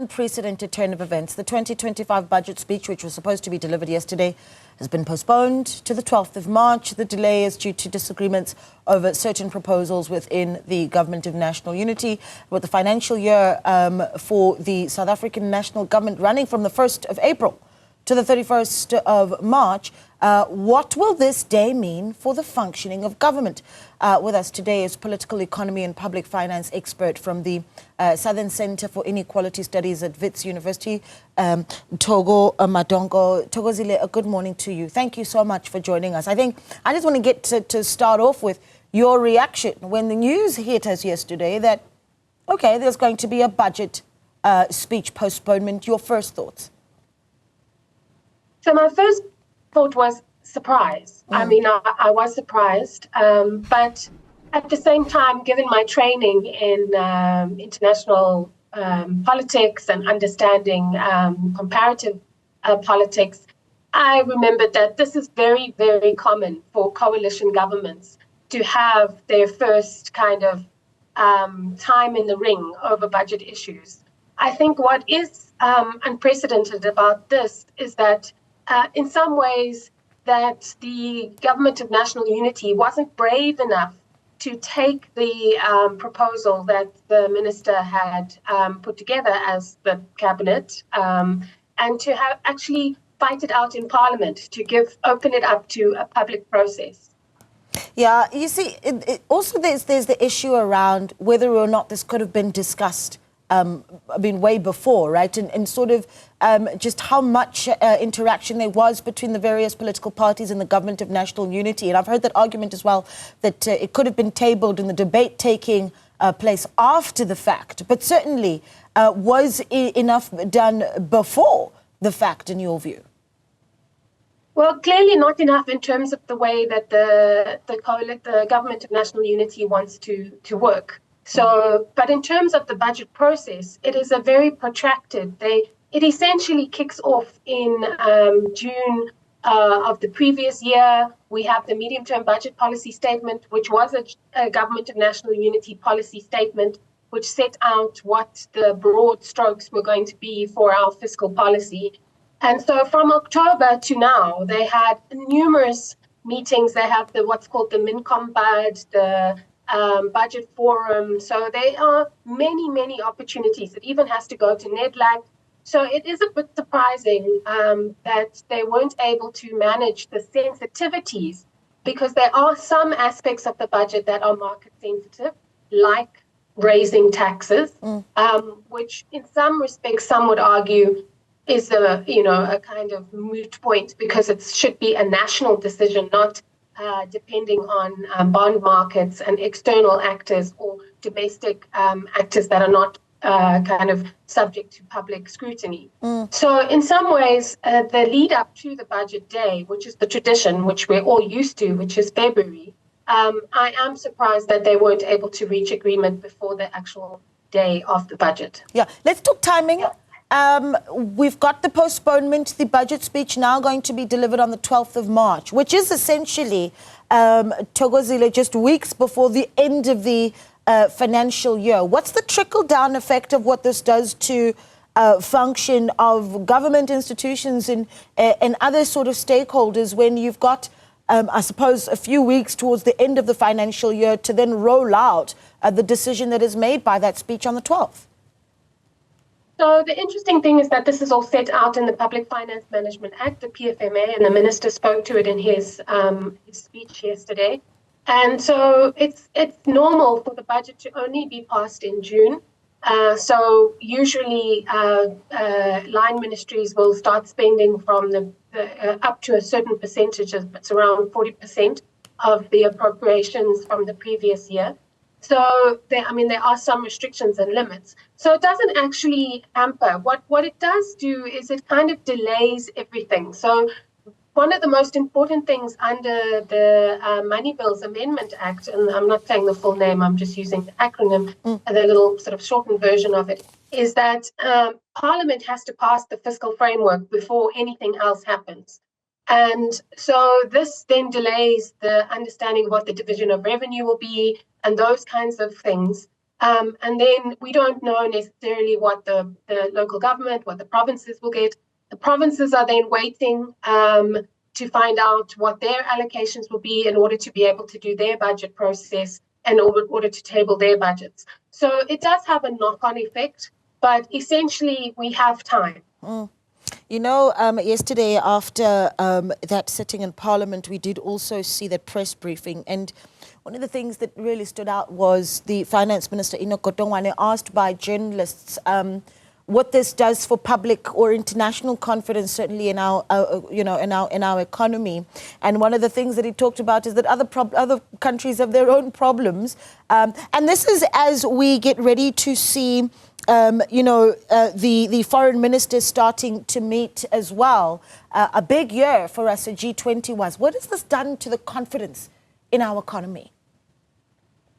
Unprecedented turn of events. The 2025 budget speech, which was supposed to be delivered yesterday, has been postponed to the 12th of March. The delay is due to disagreements over certain proposals within the Government of National Unity, with the financial year for the South African national government running from the 1st of April to the 31st of March. What will this day mean for the functioning of government? With us today is political economy and public finance expert from the Southern Center for Inequality Studies at Wits University, Thoko Madonko. Thokozile, good morning to you. Thank you so much for joining us. I just want to get to start off with your reaction when the news hit us yesterday that, okay, there's going to be a budget speech postponement. Your first thoughts? So my first thought was surprise. I mean, I was surprised, but at the same time, given my training in international politics and understanding comparative politics, I remembered that this is very, very common for coalition governments to have their first kind of time in the ring over budget issues. I think what is unprecedented about this is that in some ways, that the Government of National Unity wasn't brave enough to take the proposal that the minister had put together as the cabinet and to have actually fight it out in Parliament, to open it up to a public process. Yeah, you see, also there's the issue around whether or not this could have been discussed way before, right? And sort of just how much interaction there was between the various political parties in the Government of National Unity. And I've heard that argument as well, that it could have been tabled in the debate taking place after the fact. But certainly, was enough done before the fact, in your view? Well, clearly not enough in terms of the way that the Government of National Unity wants to work. So, but in terms of the budget process, it is a very protracted. It essentially kicks off in June of the previous year. We have the medium-term budget policy statement, which was a Government of National Unity policy statement, which set out what the broad strokes were going to be for our fiscal policy. And so from October to now, they had numerous meetings. They have what's called the MinCom Bud, the budget forum. So there are many, many opportunities. It even has to go to NEDLAC. So it is a bit surprising that they weren't able to manage the sensitivities, because there are some aspects of the budget that are market sensitive, like raising taxes, which in some respects, some would argue is a kind of moot point, because it should be a national decision, not depending on bond markets and external actors or domestic actors that are not kind of subject to public scrutiny. So in some ways, the lead up to the budget day, which is the tradition, which we're all used to, which is February, I am surprised that they weren't able to reach agreement before the actual day of the budget. Yeah, let's talk timing. We've got the postponement, the budget speech now going to be delivered on the 12th of March, which is essentially, Thokozile, just weeks before the end of the financial year. What's the trickle-down effect of what this does to function of government institutions and other sort of stakeholders when you've got, I suppose, a few weeks towards the end of the financial year to then roll out the decision that is made by that speech on the 12th? So the interesting thing is that this is all set out in the Public Finance Management Act, the PFMA, and the minister spoke to it in his speech yesterday. And so it's normal for the budget to only be passed in June. So usually line ministries will start spending from up to a certain percentage, it's around 40% of the appropriations from the previous year. So there are some restrictions and limits. So it doesn't actually hamper. What it does do is it kind of delays everything. So one of the most important things under the Money Bills Amendment Act, and I'm not saying the full name, I'm just using the acronym, the little sort of shortened version of it, is that Parliament has to pass the fiscal framework before anything else happens. And so this then delays the understanding of what the division of revenue will be and those kinds of things. And then we don't know necessarily what the local government, what the provinces will get. The provinces are then waiting to find out what their allocations will be in order to be able to do their budget process and in order to table their budgets. So it does have a knock-on effect, but essentially we have time. You know, yesterday after that sitting in Parliament, we did also see that press briefing. And one of the things that really stood out was the Finance Minister Enoch Godongwana asked by journalists what this does for public or international confidence, certainly in our, in our economy. And one of the things that he talked about is that other countries have their own problems. And this is as we get ready to see the foreign ministers starting to meet as well. A big year for us at G20 was. What has this done to the confidence in our economy?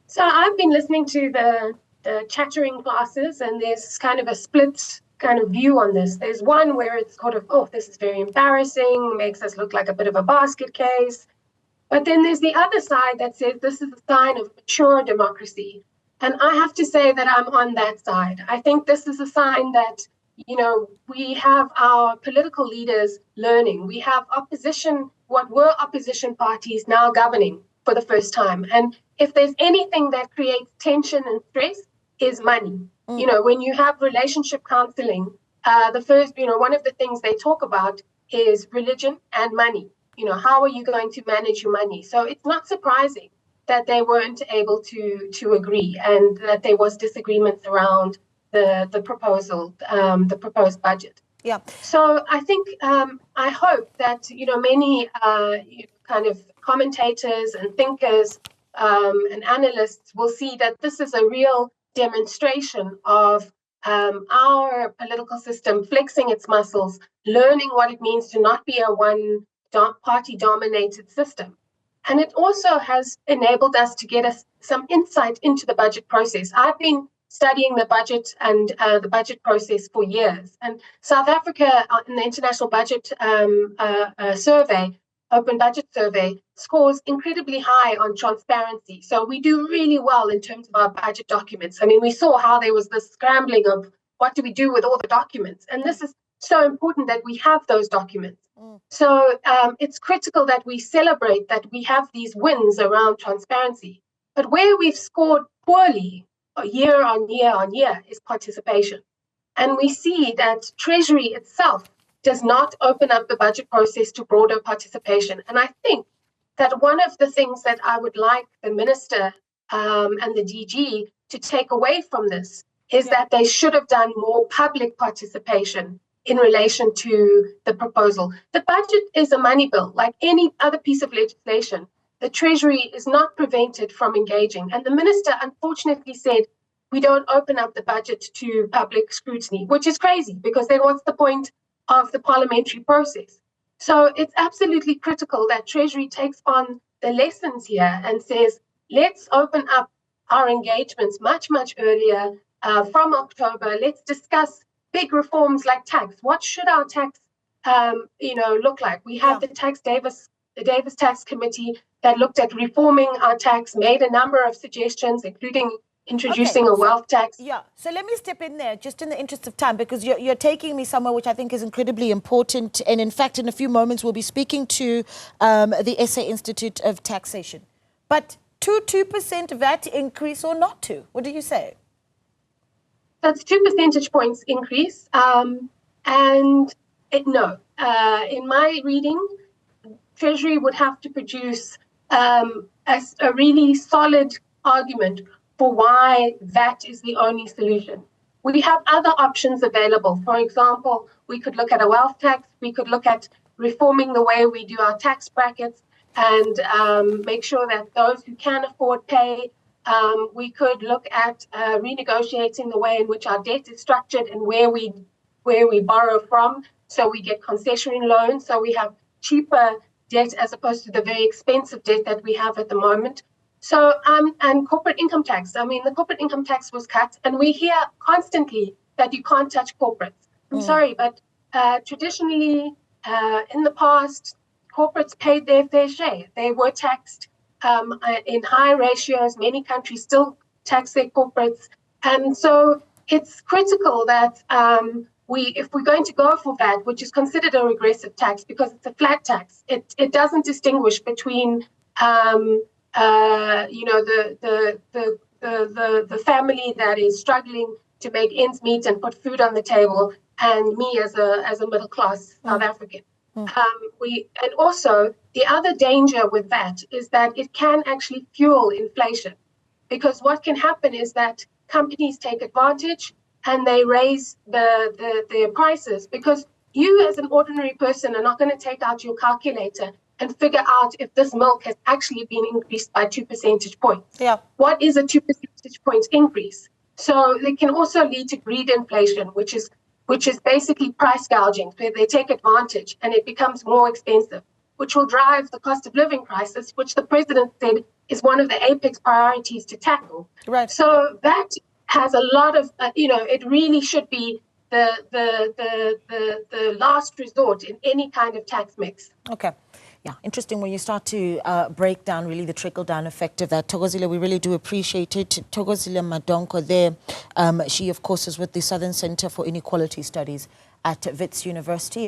So I've been listening to the chattering classes, and there's kind of a split kind of view on this. There's one where it's sort of, oh, this is very embarrassing, makes us look like a bit of a basket case. But then there's the other side that says this is a sign of mature democracy. And I have to say that I'm on that side. I think this is a sign that, we have our political leaders learning. We have opposition, what were opposition parties now governing for the first time. And if there's anything that creates tension and stress, is money. When you have relationship counseling, the first, one of the things they talk about is religion and money. How are you going to manage your money? So it's not surprising that they weren't able to agree and that there was disagreements around the proposed budget. Yeah. So I think I hope that many kind of commentators and thinkers and analysts will see that this is a real demonstration of our political system flexing its muscles, learning what it means to not be a one-party dominated system. And it also has enabled us to get us some insight into the budget process. I've been studying the budget and the budget process for years. And South Africa, in the International Budget Survey, Open Budget Survey, scores incredibly high on transparency. So we do really well in terms of our budget documents. I mean, we saw how there was this scrambling of what do we do with all the documents? And this is so important that we have those documents. So it's critical that we celebrate that we have these wins around transparency. But where we've scored poorly year on year on year is participation. And we see that Treasury itself does not open up the budget process to broader participation. And I think that one of the things that I would like the minister and the DG to take away from this is that they should have done more public participation in relation to the proposal. The budget is a money bill, like any other piece of legislation. The Treasury is not prevented from engaging. And the minister unfortunately said, we don't open up the budget to public scrutiny, which is crazy because then what's the point of the parliamentary process? So it's absolutely critical that Treasury takes on the lessons here and says, let's open up our engagements much, much earlier from October. Let's discuss big reforms like tax. What should our tax, look like? We have the Davis Tax Committee that looked at reforming our tax, made a number of suggestions, including introducing a wealth tax. Yeah, so let me step in there just in the interest of time because you're taking me somewhere which I think is incredibly important. And in fact, in a few moments, we'll be speaking to the SA Institute of Taxation. But 2% VAT increase or not to? What do you say? That's 2 percentage points increase. In my reading, Treasury would have to produce a really solid argument for why that is the only solution. We have other options available. For example, we could look at a wealth tax. We could look at reforming the way we do our tax brackets and make sure that those who can afford pay. We could look at renegotiating the way in which our debt is structured and where we borrow from, so we get concession loans, so we have cheaper debt as opposed to the very expensive debt that we have at the moment. So, and corporate income tax. I mean, the corporate income tax was cut, and we hear constantly that you can't touch corporates. I'm sorry, but traditionally, in the past, corporates paid their fair share. They were taxed in high ratios. Many countries still tax their corporates. And so it's critical that if we're going to go for that, which is considered a regressive tax because it's a flat tax, it doesn't distinguish between the family that is struggling to make ends meet and put food on the table, and me as a middle class South African. And also the other danger with that is that it can actually fuel inflation, because what can happen is that companies take advantage and they raise their prices, because you as an ordinary person are not going to take out your calculator and figure out if this milk has actually been increased by 2 percentage points. Yeah. What is a 2 percentage points increase? So it can also lead to greed inflation, which is basically price gouging, where they take advantage and it becomes more expensive, which will drive the cost of living crisis, which the president said is one of the apex priorities to tackle. Right. So that has a lot of, it really should be the last resort in any kind of tax mix. Okay. Yeah, interesting when you start to break down really the trickle-down effect of that. Thokozile, we really do appreciate it. Thokozile Madonko there. She, of course, is with the Southern Center for Inequality Studies at Wits University.